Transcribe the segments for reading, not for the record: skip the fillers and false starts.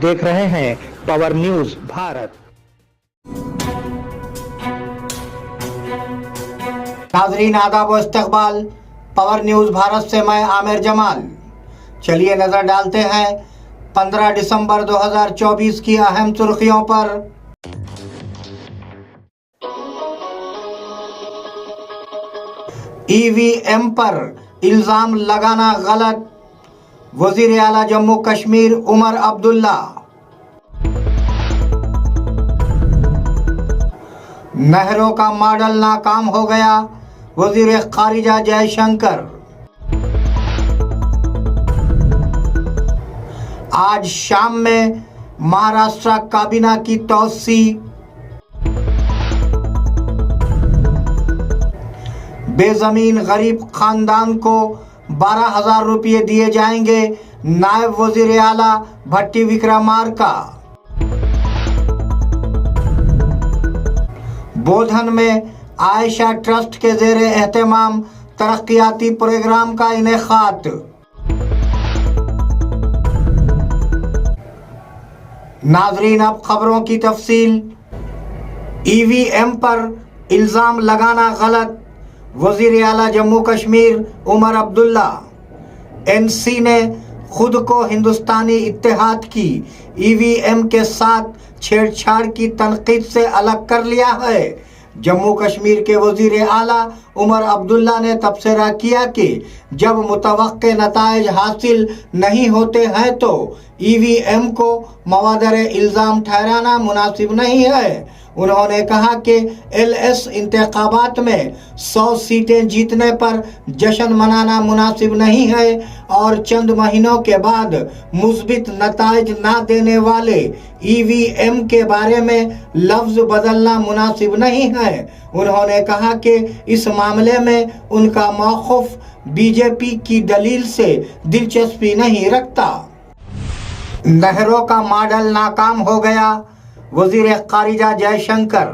देख रहे हैं पावर न्यूज भारत। नाजरीन आदाब व इस्तकबाल, पावर न्यूज भारत से मैं आमिर जमाल। चलिए नजर डालते हैं 15 दिसंबर 2024 की अहम सुर्खियों पर। ईवीएम पर इल्जाम लगाना गलत, वजीर आला जम्मू कश्मीर उमर अब्दुल्ला। नहरों का मॉडल नाकाम हो गया, वजीर खारिजा जयशंकर। आज शाम में महाराष्ट्र काबीना की तौसी। बेजमीन गरीब खानदान को 12,000 रुपये दिए जाएंगे, नायब वजीर आला भट्टी विक्रमार्का। बोधन में आयशा ट्रस्ट के ज़ेरे एहतमाम तरक्याती प्रोग्राम का इनेकाद। नाजरीन अब खबरों की तफसील। ईवीएम पर इल्ज़ाम लगाना गलत, वजीर आला जम्मू कश्मीर उमर अब्दुल्ला। एनसी ने खुद को हिंदुस्तानी इत्तेहाद की ईवीएम के साथ छेड़छाड़ की तनकीद से अलग कर लिया है। जम्मू कश्मीर के वजीर आला उमर अब्दुल्ला ने तबसरा किया कि जब मुतवक्के नताइज हासिल नहीं होते हैं तो ईवीएम को मवादरे इल्ज़ाम ठहराना मुनासिब नहीं है। उन्होंने कहा कि एलएस इंतखाबात में 100 सीटें जीतने पर जश्न मनाना मुनासिब नहीं है और चंद महीनों के बाद मुस्बित नताइज ना देने वाले ईवीएम के बारे में लफ्ज बदलना मुनासिब नहीं है। उन्होंने कहा कि इस मामले में उनका मौक़िफ़ बीजेपी की दलील से दिलचस्पी नहीं रखता। नहरों का मॉडल नाकाम हो गया, वजीर खारिजा जयशंकर।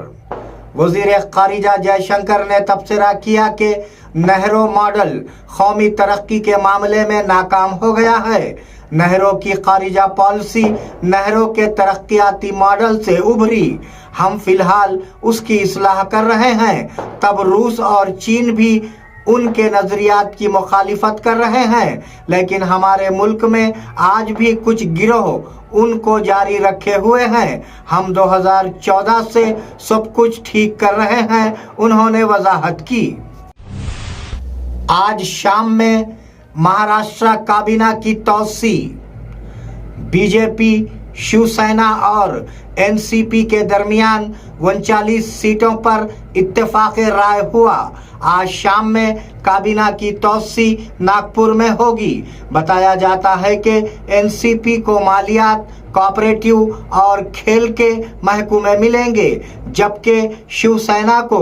वजीर खारिजा जयशंकर ने तबसरा किया कि नहरों मॉडल कौमी तरक्की के मामले में नाकाम हो गया है। नहरों की खारिजा पॉलिसी नहरों के तरक्याती मॉडल से उभरी। हम फिलहाल उसकी इस्लाह कर रहे हैं। तब रूस और चीन भी उनके नज़रियात की मुखालिफत कर रहे हैं, लेकिन हमारे मुल्क में आज भी कुछ गिरोह उनको जारी रखे हुए हैं। हम 2014 से सब कुछ ठीक कर रहे हैं, उन्होंने वजाहत की। आज शाम में महाराष्ट्र काबीना की तौसी। बीजेपी, शिवसेना और एनसीपी के दरमियान 39 सीटों पर इत्तेफाक राय हुआ। आज शाम में काबीना की तौसी नागपुर में होगी। बताया जाता है कि एनसीपी को मालियात, कोऑपरेटिव और खेल के महकमे मिलेंगे, जबकि शिवसेना को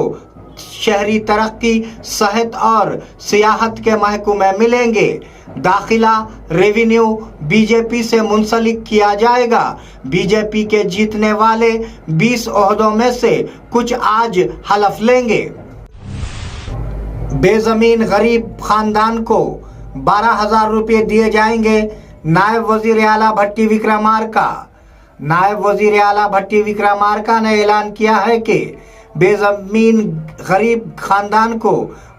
शहरी तरक्की, सेहत और सियाहत के महकमे मिलेंगे। दाखिला, रेवेन्यू बीजेपी से मुंसलिक किया जाएगा। बीजेपी के जीतने वाले 20 ओहदों में से कुछ आज हलफ लेंगे। बेजमीन गरीब खानदान को 12,000 रुपये दिए जाएंगे, नायब वजीर आला भट्टी विक्रमार्का। नायब वजीर आला भट्टी विक्रमार्का ने ऐलान किया है कि बेजमीन गरीब खानदान को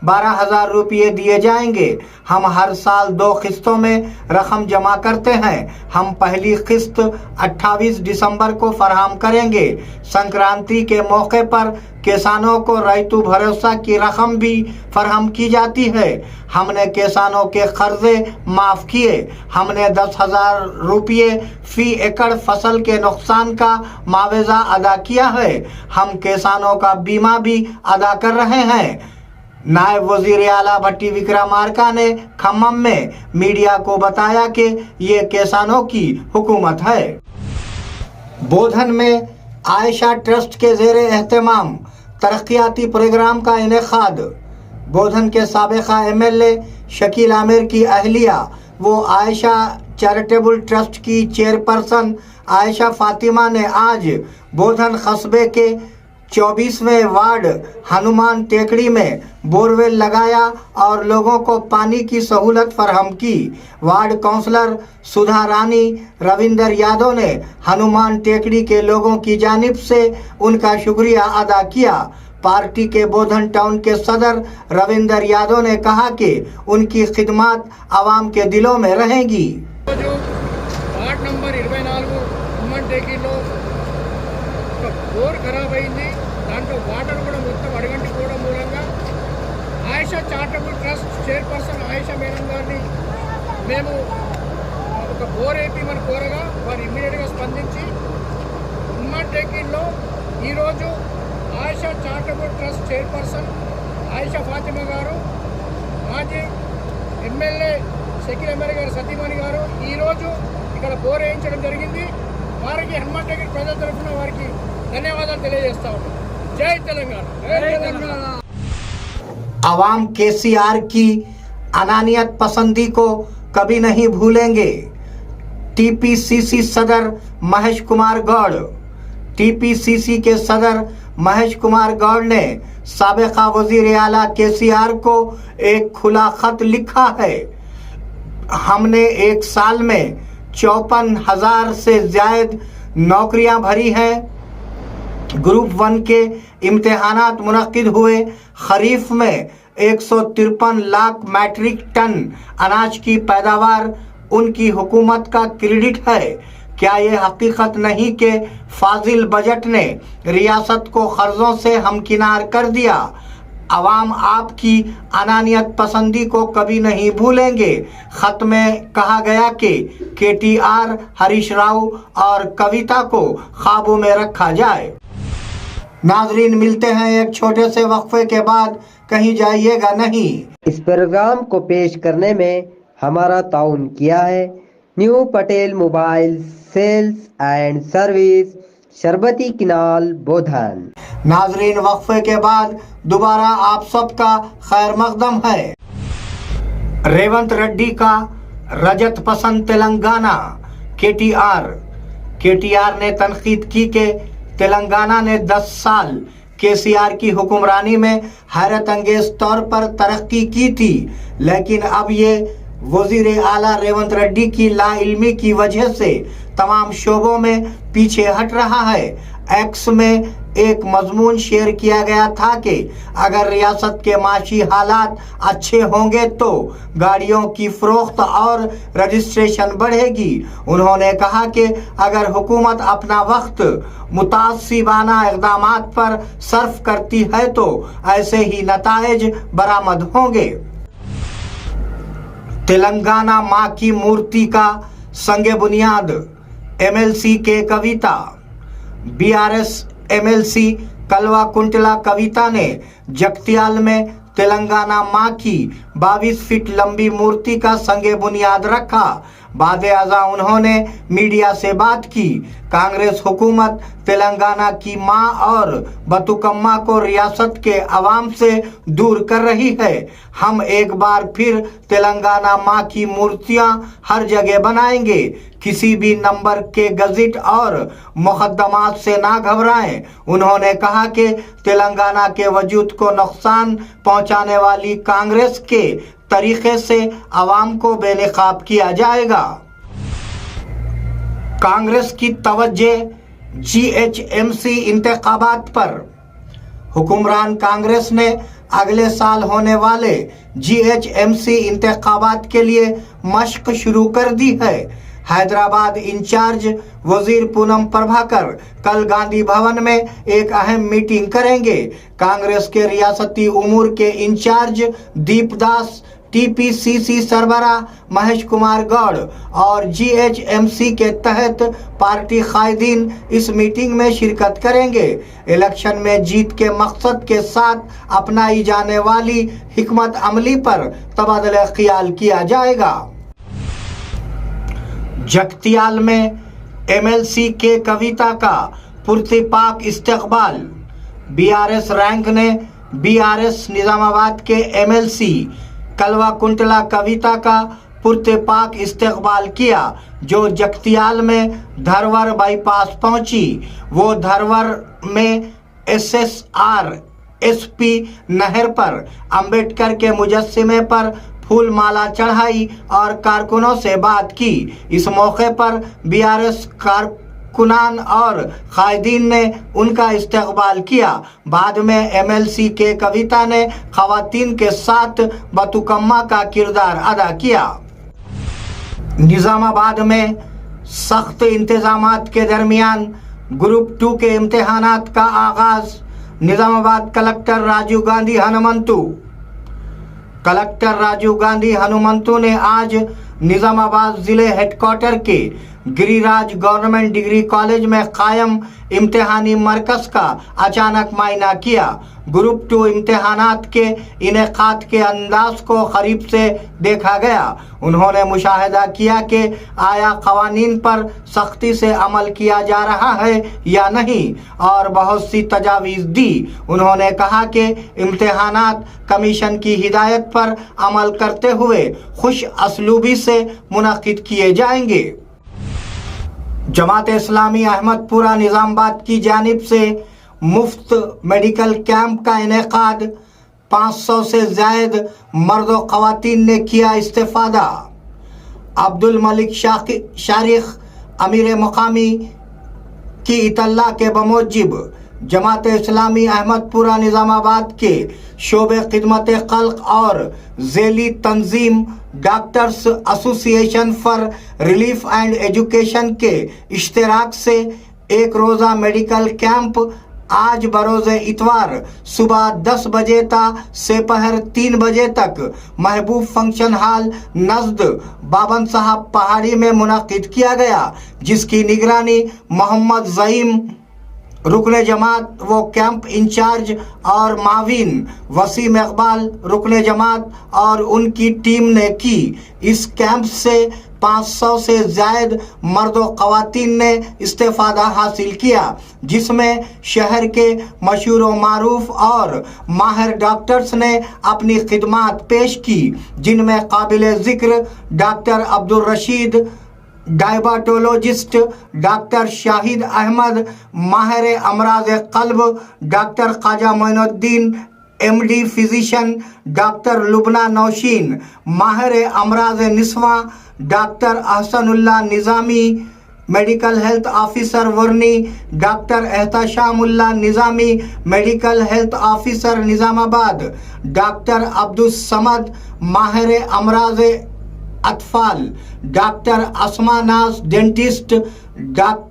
12,000 रुपये दिए जाएंगे। हम हर साल 2 किस्तों में रकम जमा करते हैं। हम पहली किस्त 28 दिसंबर को फराहम करेंगे। संक्रांति के मौके पर किसानों को रैतु भरोसा की रकम भी फराहम की जाती है। हमने किसानों के कर्जे माफ़ किए। हमने 10,000 रुपये फी एकड़ फसल के नुकसान का मुआवजा अदा किया है। हम किसानों का बीमा भी अदा कर रहे हैं। नायब वजीर आला भट्टी विक्रमार्का ने खम्मम में मीडिया को बताया कि ये किसानों की हुकूमत है। बोधन में आयशा ट्रस्ट के ज़ेरे एहतमाम तरक्याती प्रोग्राम का इनेकाद। बोधन के साबिका एमएलए शकील आमिर की अहलिया वो आयशा चैरिटेबल ट्रस्ट की चेयरपर्सन आयशा फातिमा ने आज बोधन कस्बे के 24वें वार्ड हनुमान टेकड़ी में बोरवेल लगाया और लोगों को पानी की सहूलत फराहम की। वार्ड काउंसलर सुधा रानी रविंदर यादव ने हनुमान टेकड़ी के लोगों की जानिब से उनका शुक्रिया अदा किया। पार्टी के बोधन टाउन के सदर रविंदर यादव ने कहा कि उनकी खिदमत आवाम के दिलों में रहेगी। जो వార్డ్ నంబర్ 24 ఉమ్మడి టేకీలో ఒక బోర్ ఖరాబ్ అయింది. దాంట్లో వాటర్ కూడా మొత్తం అడగంటిపోవడం మూలంగా Ayesha charitable trust chairperson Ayesha madam గారిని మేము ఒక బోర్ వేయమని కోరగా వారు ఇమ్మీడియట్గా స్పందించి ఉమ్మడి టేకీలో ఈరోజు Ayesha charitable trust chairperson Ayesha Fatima గారు, మాజీ ఎమ్మెల్యే షకీల్ ఎమ్మెల్యే గారు సతీమణి గారు ఈరోజు ఇక్కడ బోర్ వేయించడం జరిగింది. వారికి హనుమాన్ టేకీ ప్రజల తరఫున వారికి ధన్యవాదాలు తెలియజేస్తా ఉన్నాం. జై తెలంగాణ, జై తెలంగాణ. आवाम केसीआर की अनानियत पसंदी को कभी नहीं भूलेंगे। टीपीसीसी सदर महेश कुमार गौड़। टीपीसीसी के सदर महेश कुमार गौड़ ने साबिका वजीर आला केसीआर को एक खुला खत लिखा है। हमने एक साल में 54,000 से ज्यादा नौकरियां भरी हैं। ग्रुप 1 के इम्तिहानात मुनक्किद हुए। खरीफ में 153 लाख मैट्रिक टन अनाज की पैदावार उनकी हुकूमत का क्रेडिट है। क्या ये हकीकत नहीं कि फाजिल बजट ने रियासत को कर्जों से हमकिनार कर दिया? अवाम आपकी अनानियत पसंदी को कभी नहीं भूलेंगे। खत में कहा गया कि KTR, हरीश राव और कविता को काबू में रखा जाए। नाजरीन, मिलते हैं एक छोटे से वक्फे के बाद, कहीं जाइएगा नहीं। इस प्रोग्राम को पेश करने में हमारा ताउन किया है new Patel mobile sales and service, Sharbati canal, Bodhan. नाजरीन, वक्फे के बाद दोबारा आप सबका खैर मकदम है। रेवंत रेड्डी का रजत पसंद तेलंगाना। KTR ने तनकीद की कि तेलंगाना ने 10 साल KCR की हुक्मरानी में हैरत अंगेज तौर पर तरक्की की थी, लेकिन अब ये वजीर आला रेवंत रेड्डी की लाइल्मी की वजह से तमाम शोबों में पीछे हट रहा है। एक्स में एक मजमून शेयर किया गया था कि अगर रियासत के माशी हालात अच्छे होंगे तो गाड़ियों की फरोख्त और रजिस्ट्रेशन बढ़ेगी। उन्होंने कहा कि अगर हुकूमत अपना वक्त मुतासिबाना इक़दामात पर सर्फ करती है तो ऐसे ही नताइज बरामद होंगे। तेलंगाना माँ की मूर्ति का संगे बुनियाद MLC के कविता। BRS MLC कलवा कुंटला कविता ने जगतियाल में तेलंगाना माँ की 22 फीट लंबी मूर्ति का संगे बुनियाद रखा। बादे अज़ा उन्होंने मीडिया से बात की। कांग्रेस हुकूमत तेलंगाना की माँ और बतुकम्मा को रियासत के अवाम से दूर कर रही है। हम एक बार फिर तेलंगाना माँ की मूर्तियाँ हर जगह बनाएंगे। किसी भी नंबर के गज़ट और मुकदमात से ना घबराएं। उन्होंने कहा कि तेलंगाना के वजूद को नुकसान पहुँचाने वाली कांग्रेस के तरीके से अवाम को बेनकाब किया जाएगा। कांग्रेस की तवज्जो GHMC इंतखाबात पर। हुक्मरान कांग्रेस ने अगले साल होने वाले GHMC इंतखाबात के लिए मशक शुरू कर दी है। हैदराबाद इंचार्ज वजीर पूनम प्रभाकर कल गांधी भवन में एक अहम मीटिंग करेंगे। कांग्रेस के रियासती उमूर के इंचार्ज दीप दास, TPCC सरबरा महेश कुमार गौड़ और GHMC के तहत पार्टी कायदीन इस मीटिंग में शिरकत करेंगे। इलेक्शन में जीत के मकसद के साथ अपनाई जाने वाली हिकमत अमली पर तबादला ख्याल किया जाएगा। जगतियाल में MLC के कविता का पुरतपाक इस्तकबाल। BRS रैंक ने BRS निजामाबाद के MLC कलवा कुंटला कविता का पुरतपाक इस्तकबाल किया, जो जगतियाल में धरवर बाईपास पहुंची। वो धरवर में SSR SP नहर पर अंबेडकर के मुजस्सिमे पर फूल माला चढ़ाई और कारकुनों से बात की। इस मौके पर BRS कारकुनान और कायदीन ने उनका इस्तकबाल किया। बाद में MLC के कविता ने खवातीन के साथ बतुकम्मा का किरदार अदा किया। निज़ामाबाद में सख्त इंतजामात के दरमियान ग्रुप 2 के इम्तिहानात का आगाज। निज़ामाबाद कलेक्टर राजीव गांधी हनुमंतु ने आज निज़ामाबाद जिले हेडक्वार्टर के गिरिराज गवर्नमेंट डिग्री कॉलेज में कायम इम्तिहानी मरकज का अचानक मायना किया। ग्रुप 2 इम्तिहानात के इनेकाद के अंदाज को करीब से देखा गया। उन्होंने मुशाहिदा किया कि आया कवानीन पर सख्ती से अमल किया जा रहा है या नहीं, और बहुत सी तजावीज़ दी। उन्होंने कहा कि इम्तिहानात कमीशन की हिदायत पर अमल करते हुए खुश असलूबी से मुनक़िद किए जाएंगे। जमात इस्लामी अहमदपुरा निज़ामाबाद की जानिब से मुफ्त मेडिकल कैंप का इनेकाद। 500 से ज़ायद मर्द व ख़वातीन ने किया इस्तिफ़ादा। अब्दुल मलिक शारिख अमीर मुकामी की इतला के बमूजिब जमात इस्लामी अहमदपुरा निज़ामाबाद के शोबे खिदमत खल्क और ज़ेली तंजीम doctors association for relief and education के इश्तराक से एक रोज़ा मेडिकल कैंप आज बरोज़ इतवार सुबह 10 बजे ता सेपहर 3 बजे तक महबूब फंक्शन हॉल नज़द बाबन साहब पहाड़ी में मुनक़िद किया गया, जिसकी निगरानी मोहम्मद ज़ईम रुकने जमात वो कैंप इंचार्ज और माविन वसीम इकबाल रुकने जमात और उनकी टीम ने की। इस कैंप से 500 से ज़ायद मर्द व ख़वातीन ने इस्तिफ़ादा हासिल किया, जिसमें शहर के मशहूर व मारूफ और माहिर डॉक्टर्स ने अपनी खिदमात पेश की, जिनमें काबिल ज़िक्र doctor Abdul Rashid diabetologist, doctor Shahid Ahmad माहिर अमराज क़ल्ब, doctor Khwaja Moinuddin MD physician, doctor Lubna Nausheen माहिर अमराज निस्वा, doctor Ahsanullah Nizami medical health officer Varni, doctor Ehteshamullah Nizami medical health officer Nizamabad, doctor Abdul Samad माहिर अमराज अतफाल, doctor Asma Naaz dentist, doctor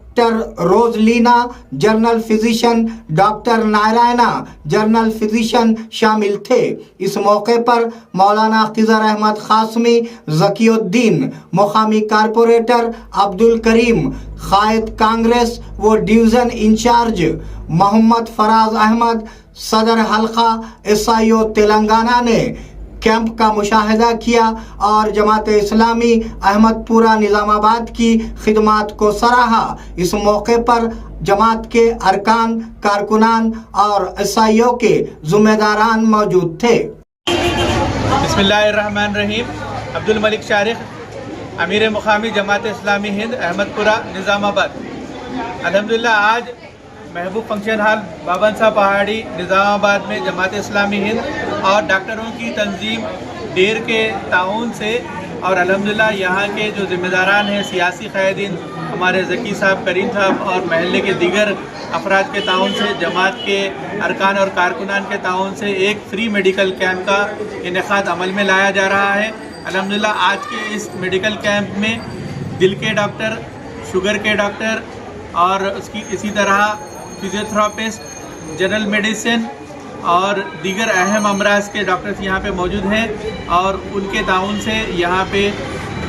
Rozlina general physician, doctor Narayana general physician शामिल थे। इस मौके पर मौलाना खिजर अहमद खासमी ज़कीउद्दीन मुकामी कारपोरेटर, अब्दुल करीम कायद कांग्रेस व डिवीज़न इंचार्ज मोहम्मद फराज अहमद सदर हल्का SIO तेलंगाना ने कैंप का मुशाहिदा किया और जमात इस्लामी अहमदपुरा निज़ामाबाद की खिदमात को सराहा। इस मौके पर जमात के अरकान, कारकुनान और SIO के ज़िम्मेदारान मौजूद थे। बिस्मिल्लाहिर्रहमानिर्रहीम। अब्दुल मलिक शारिख अमीर मुकामी जमात इस्लामी हिंद अहमदपुरा निज़ामाबाद। अल्हम्दुलिल्लाह आज महबूब फंक्शन हॉल बाबन साहब पहाड़ी निज़ामाबाद में जमात इस्लामी हिंद और डॉक्टरों की तंजीम डेर के ताउन से और अल्हम्दुलिल्लाह यहाँ के जो ज़िम्मेदारान हैं सियासी क़ायदीन हमारे ज़की साहब, करीम साहब और महल्ले के दीगर अफराद के ताउन से, जमात के अरकान और कारकुनान के ताउन से एक फ्री मेडिकल कैंप का इनेकाद अमल में लाया जा रहा है। अल्हम्दुलिल्लाह आज के इस मेडिकल कैंप में दिल के डॉक्टर, शुगर के डॉक्टर और उसकी इसी तरह फिजियोथेरापिस्ट, जनरल मेडिसिन और दीगर अहम अमराज के डॉक्टर्स यहाँ पे मौजूद हैं और उनके ताउन से यहाँ पे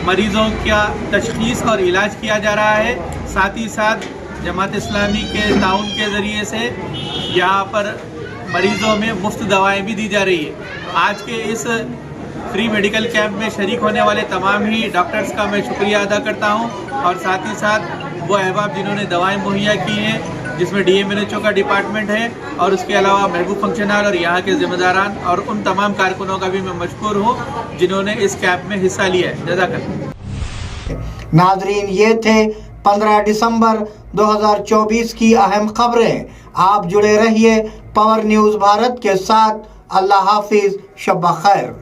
मरीज़ों का तशख़ीस और इलाज किया जा रहा है। साथ ही साथ जमात इस्लामी के ताउन के ज़रिए से यहाँ पर मरीज़ों में मुफ्त दवाएं भी दी जा रही है। आज के इस फ्री मेडिकल कैंप में शरीक होने वाले तमाम ही डॉक्टर्स का मैं शुक्रिया अदा करता हूँ और साथ ही साथ वो अहबाब जिन्होंने दवाएँ मुहैया की हैं, जिसमें DMNHO का डिपार्टमेंट है और उसके अलावा महबूब फंक्शन हॉल और यहाँ के ज़िम्मेदारान और उन तमाम कारकुनों का भी मैं मशकूर हूँ जिन्होंने इस कैंप में हिस्सा लिया है। जज़ाकल्लाह। नाजरीन, ये थे 15 दिसंबर 2024 की अहम खबरें। आप जुड़े रहिए पावर न्यूज़ भारत के साथ। अल्लाह हाफिज, शब खैर।